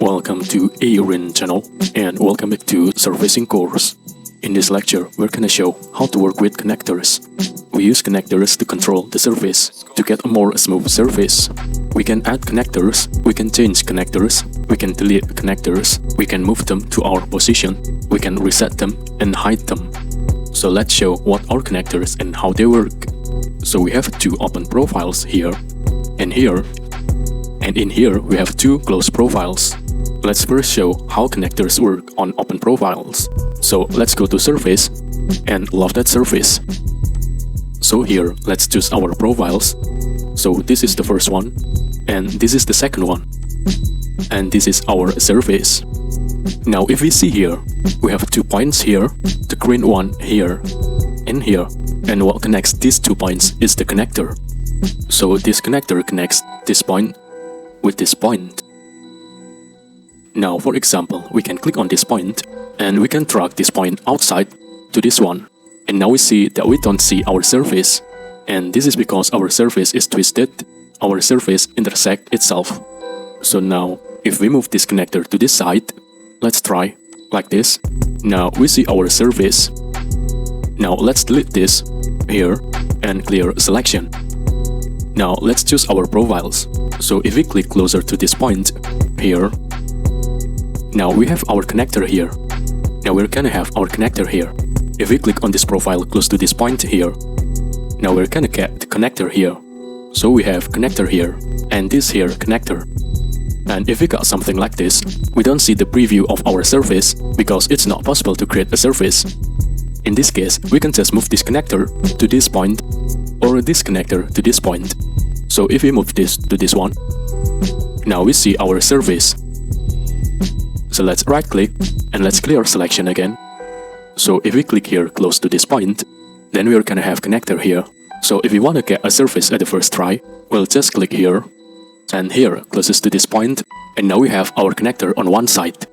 Welcome to AER Int channel and welcome back to Surfacing course. In this lecture, we're gonna show how to work with connectors. We use connectors to control the surface to get a more smooth surface. We can add connectors, we can change connectors, we can delete connectors, we can move them to our position, we can reset them and hide them. So let's show what are connectors and how they work. So we have two open profiles here and here, and in here we have two closed profiles. Let's first show how connectors work on open profiles. So let's go to Surface and Lofted Surface. So here, let's choose our profiles. So this is the first one, and this is the second one, and this is our surface. Now if we see here, we have 2 points here, the green one here, and here, and what connects these 2 points is the connector. So this connector connects this point with this point. Now for example, we can click on this point and we can drag this point outside to this one, and now we see that we don't see our surface, and this is because our surface is twisted, our surface intersects itself. So now if we move this connector to this side, let's try like this. Now we see our surface. Now let's delete this here and clear selection. Now let's choose our profiles. So if we click closer to this point here, now we have our connector here. Now we're gonna have our connector here. If we click on this profile close to this point here, now we're gonna get the connector here. So we have connector here and this here connector. And if we got something like this, we don't see the preview of our surface because it's not possible to create a surface. In this case, we can just move this connector to this point or this connector to this point. So if we move this to this one, now we see our surface. So let's right click and let's clear selection again. So if we click here close to this point, then we're gonna have connector here. So if we wanna get a surface at the first try, we'll just click here and here closest to this point, and now we have our connector on one side.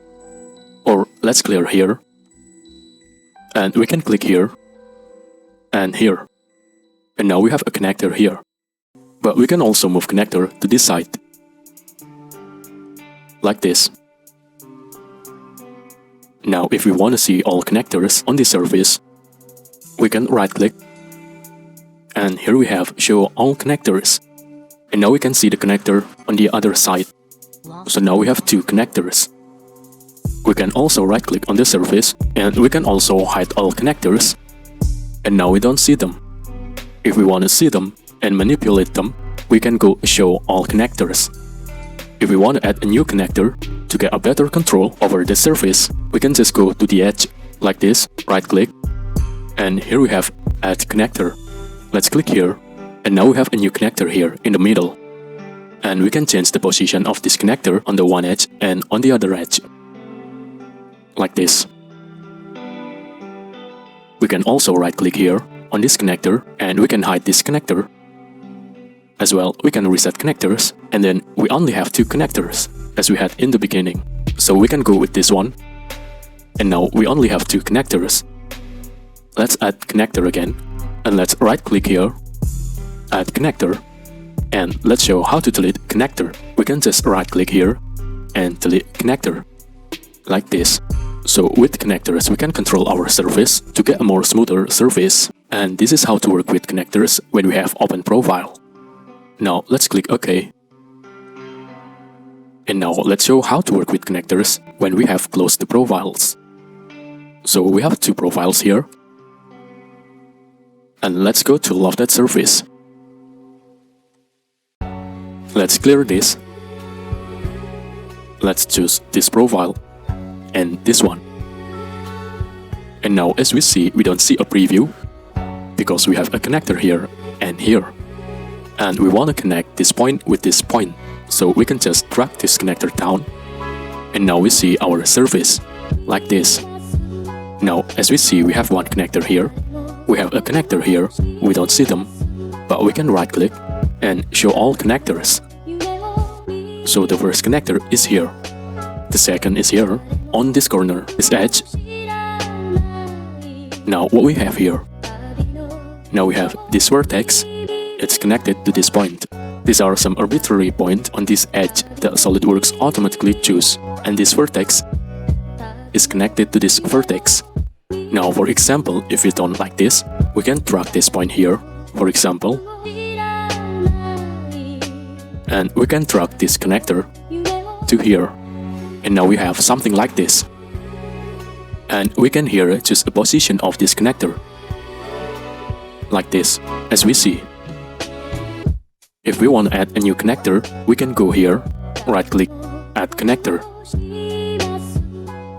Or let's clear here, and we can click here and here, and now we have a connector here. But we can also move connector to this side like this. Now if we want to see all connectors on this surface, we can right click, and here we have show all connectors, and now we can see the connector on the other side. So now we have two connectors. We can also right click on the surface and we can also hide all connectors, and now we don't see them. If we want to see them and manipulate them, we can go show all connectors. If we want to add a new connector to get a better control over the surface, we can just go to the edge like this, right click, and here we have add connector. Let's click here, and now we have a new connector here in the middle. And we can change the position of this connector on the one edge and on the other edge like this. We can also right click here on this connector and we can hide this connector. As well, we can reset connectors, and then we only have two connectors as we had in the beginning. So we can go with this one, and now we only have two connectors. Let's add connector again, and let's right click here, add connector, and let's show how to delete connector. We can just right click here and delete connector like this. So with connectors we can control our surface to get a more smoother surface, and this is how to work with connectors when we have open profile. Now let's click OK. And now let's show how to work with connectors when we have closed the profiles. So we have two profiles here. And let's go to Lofted Surface. Let's clear this. Let's choose this profile and this one. And now as we see, we don't see a preview because we have a connector here and here. And we want to connect this point with this point, so we can just drag this connector down, and now we see our surface like this. Now as we see, we have one connector here, we have a connector here, we don't see them, but we can right click and show all connectors. So the first connector is here, the second is here on this corner, this edge. Now what we have here, now we have this vertex, it's connected to this point. These are some arbitrary points on this edge that SolidWorks automatically choose, and this vertex is connected to this vertex. Now, for example, if we don't like this, we can drag this point here, for example, and we can drag this connector to here, and now we have something like this. And we can here choose a position of this connector, like this, as we see. If we want to add a new connector, we can go here, right-click, Add Connector.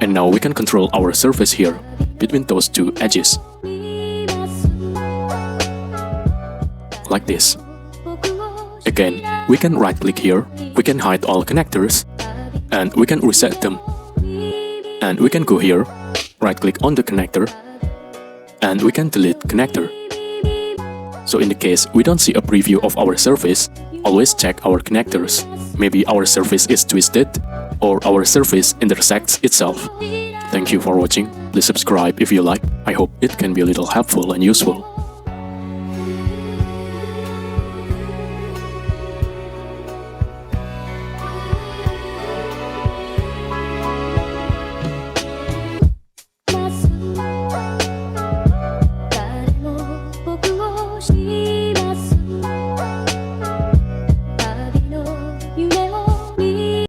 And now we can control our surface here, between those two edges. Like this. Again, we can right-click here, we can hide all connectors, and we can reset them. And we can go here, right-click on the connector, and we can delete connector. So in the case we don't see a preview of our surface, always check our connectors. Maybe our surface is twisted, or our surface intersects itself. Thank you for watching. Please subscribe if you like. I hope it can be a little helpful and useful.